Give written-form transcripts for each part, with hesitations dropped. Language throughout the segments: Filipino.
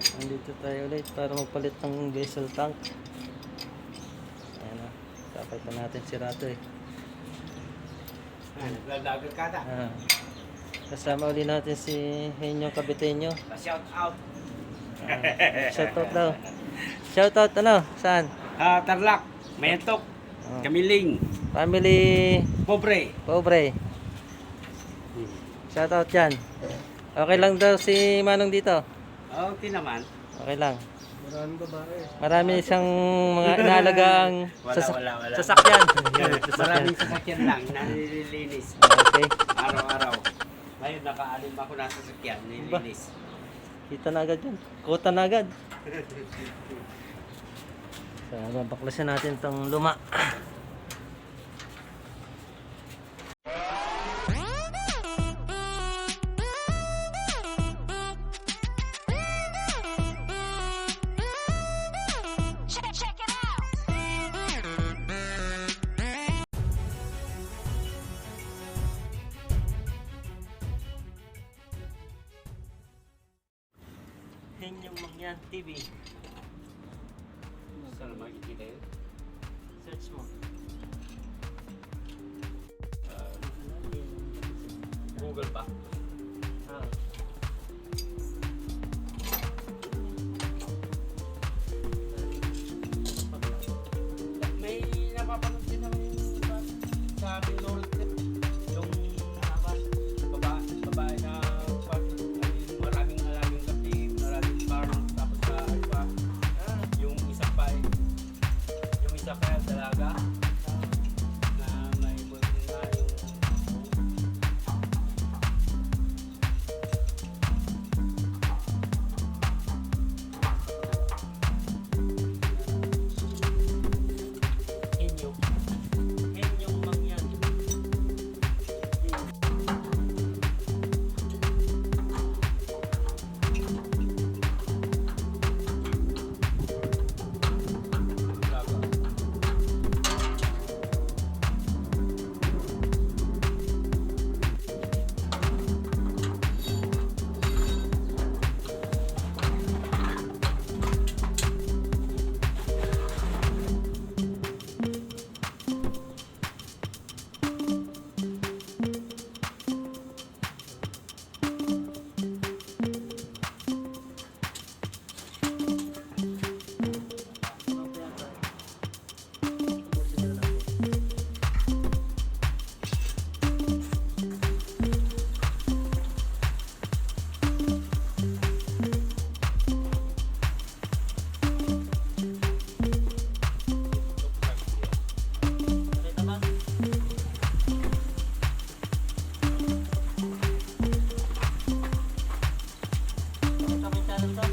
Nandito tayo ulit para magpalit ng diesel tank. Ayan na. Kapalitan natin si Rato eh. Naglalagag ka na. Kasama uli natin si Henyo Kabiteño. Shout out. Shoutout daw. Shoutout ano? Saan? Tarlac, Mayantok, Kamiling, Family Pobre. Pobre. Shoutout dyan. Okay lang daw si Manong dito. Okay naman. Okay lang. Maraming babae. Marami siyang mga inaalagang Wala. sasakyan. Maraming sasakyan lang, nalilinis. Okay. Araw-araw. Ngayon, nakaalim ako na sasakyan, nililinis. Kita na agad yan. Kuta na agad. So, babaklasin natin itong luma. Henyong Mangyan TV. Saan makikita yun? Search mo. Google pa. Ah. May napapanood din ako sa Lord. Yung babae na maraming alaming kape, maraming farm, tapos iba, yung isa pa dalaga na may bulong na yung Henyong Mangyan. dalaga. Nakita ba? Nakita mo yung channel to?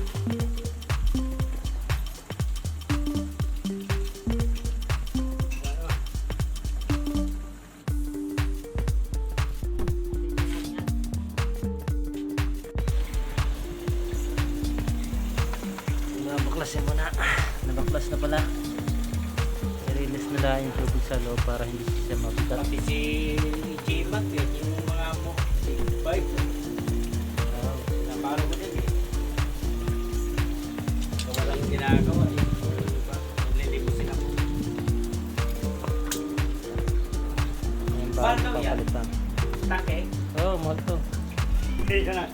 Nabaklasin mo na. Nabaklas na pala. I-release nila yung tubig sa loob para hindi siya mabigat. Pati si G-Mac, yung mga mo, si bike, naparo ko din eh. So, walang ginagawa eh. Diba? Naglilibusin ako. Yung Paano bagong yan? papalitan. Take? Oo, mahal to. Hindi ka na.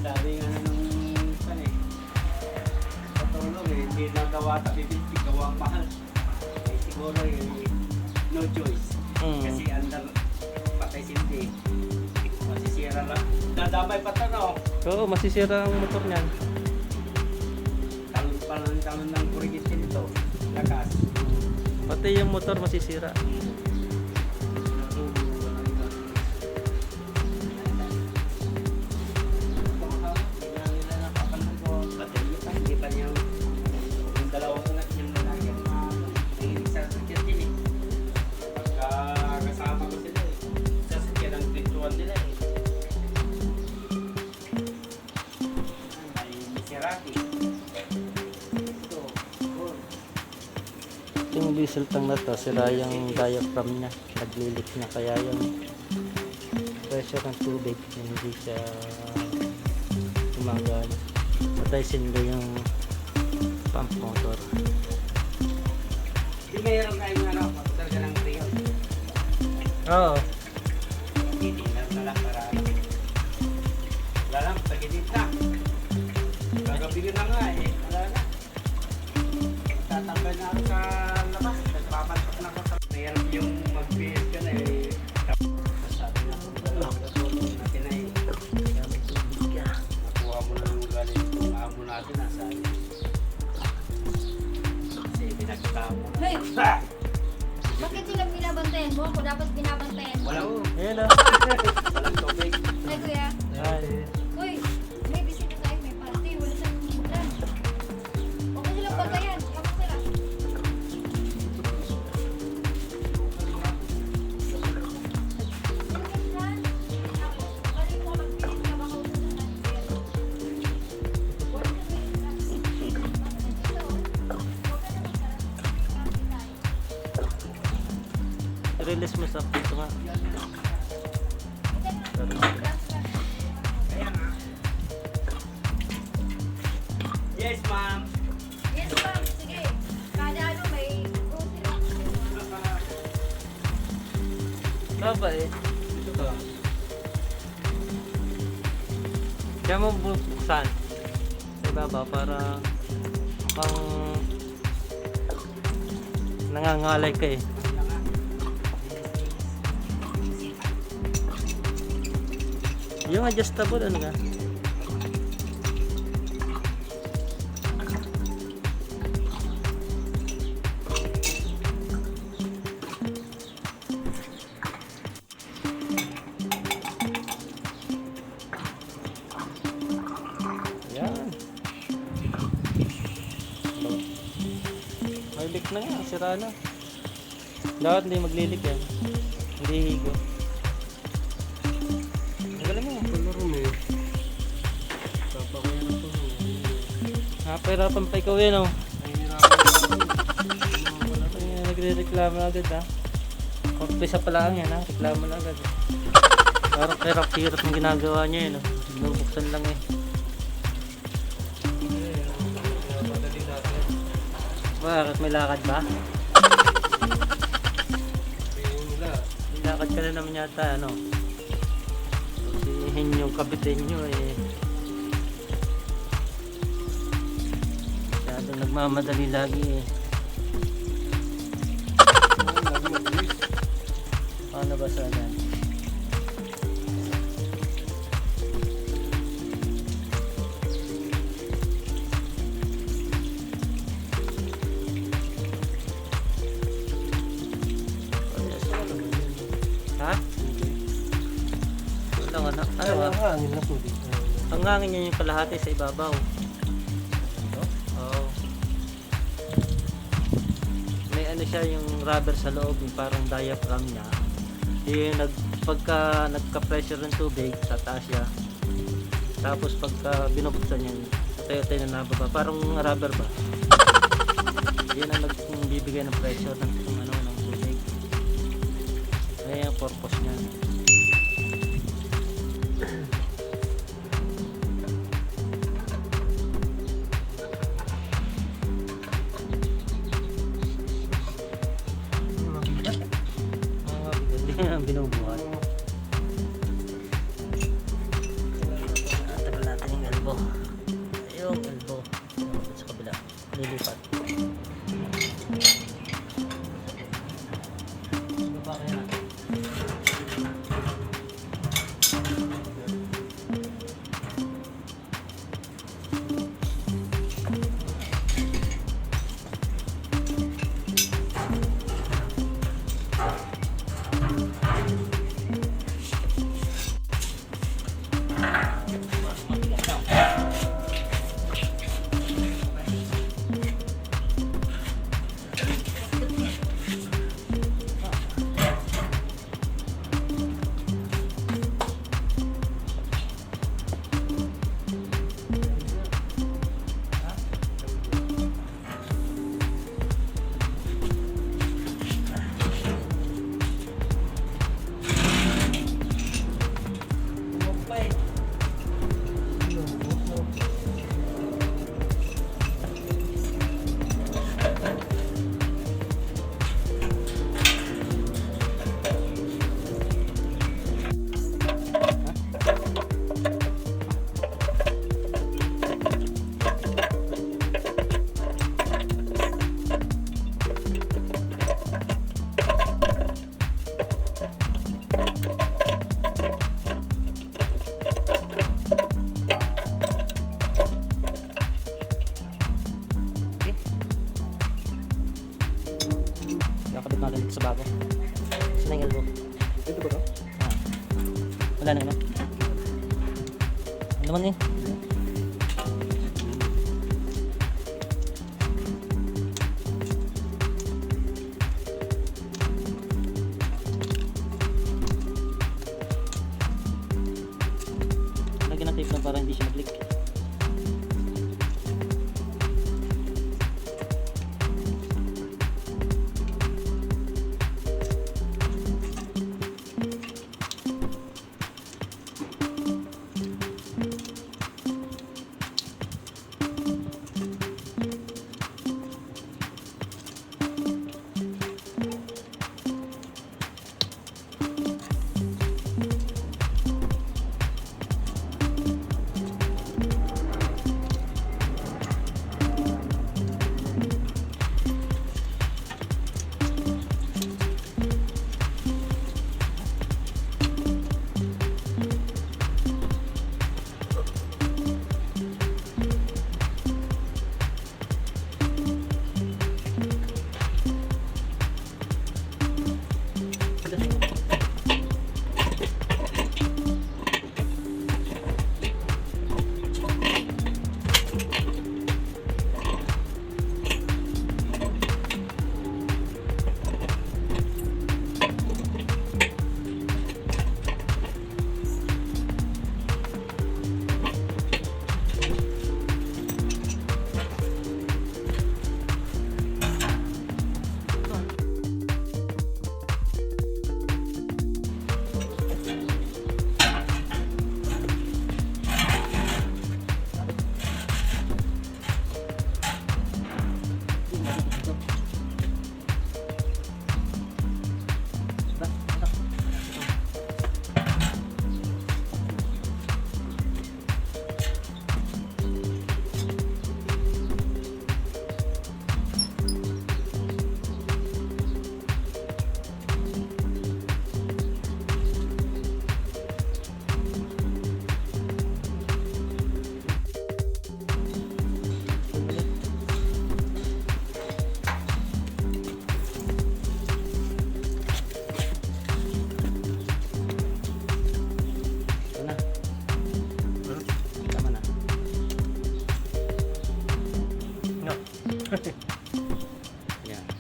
Sabi nga nung pan eh. Patulong eh, hindi nagawa bibigti gawa ang mahal. Eh, siguro eh, no choice. Kasi under patay sindi. Masisira lang. Dadamay pa ito no. Oo, masisira ang motor niyan. Talon ng kurigit nito. Lakas. Pati yung motor masisira. Hindi pa niya yung dalawang ulat niyang lalaki ang mahilig sa sakyan din eh. Pagka kasama ko sila eh. Sa sakyan ang kwentuhan nila eh. Ay, Miserati. Ito. Yung diesel tank na to, sira yung diaphragm niya. Naglilik na kaya yung pressure ng tubig hindi siya gumagana. advertisin ko yung pump motor. Di mayroon kayong ano, talaga ng Rio. Oo. Hindi na lang para ano. Wala lang, tagilid na. Gagabili na nga eh. Wala na. Tatambay na ako sa labas. Nagpapantok na ako sa... Mayroon yung mag-BS ka na eh. Sabi na ako, wala ko natulong natin na eh. Nakuha mo na ng galing kung amo natin nasa kasi pinagkita mo. Hey! Bakit sila binabantayan mo? Ako dapat binabantayan mo. Walang, Ayan o. walang tubig. Ay, kuya. Ay. Uy, may bisita tayo, may party. Wala sa plan. Huwag mo silang bantayan. Kapag sila. Release mo sa pito nga. Yes, ma'am. Yes, ma'am. Sige. Kada ano, may grocery. Baba eh. Kaya mo buksan sa ibaba para pang nangangalay ka eh. Yung adjustable ano ka? Yan. May leak na nga, sira na. Dapat hindi maglilik yan. Hindi higo. Magaling mo. Napahirapan pa ikaw yun oh. Nagre-reklamo na agad ha. Umpisa pa lang yan ha, reklamo na agad. Parang hirap-hirap yung ginagawa niya yun oh. Binubuksan lang eh. Bakit? May lakad ba? May lakad ka na naman yata ano. Sihin yung kabitin nyo eh. Masyadong nagmamadali lagi eh. Paano ba sa yan? Ha? Wala nga na. Ano ba? Hangin na tubig. Ang hangin niya yung kalahati sa ibabaw. Oo. May ano siya yung rubber sa loob, yung parang diaphragm niya. Yung pagka nagka-pressure ng tubig, tataas siya. Tapos pagka binubuksan niya, tayo-tayo na nababa. Parang rubber ba? Yan ang nagbibigay ng pressure ng tubig. Ayan yung purpose niya. Ang binubuhat. Tagal natin yung elbow. Yung elbow. Sa kabila. Lilipat. Baba kaya natin. Laman yun. Lagyan ng tape lang para hindi siya mag-leak. Yan.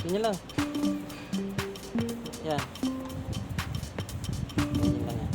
Ganyan lang. Yan. Ganyan lang yan.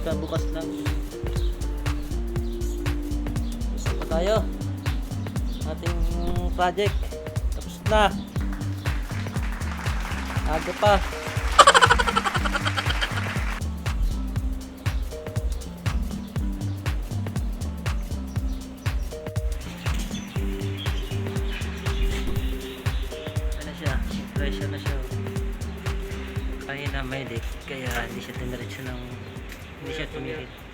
kakabukas lang. Gusto pa tayo. Ating project. Tapos na. Aga pa. Ano siya? Pressure na siya. Kanina may leak kaya hindi siya tiniretso ng hindi siya tumigil.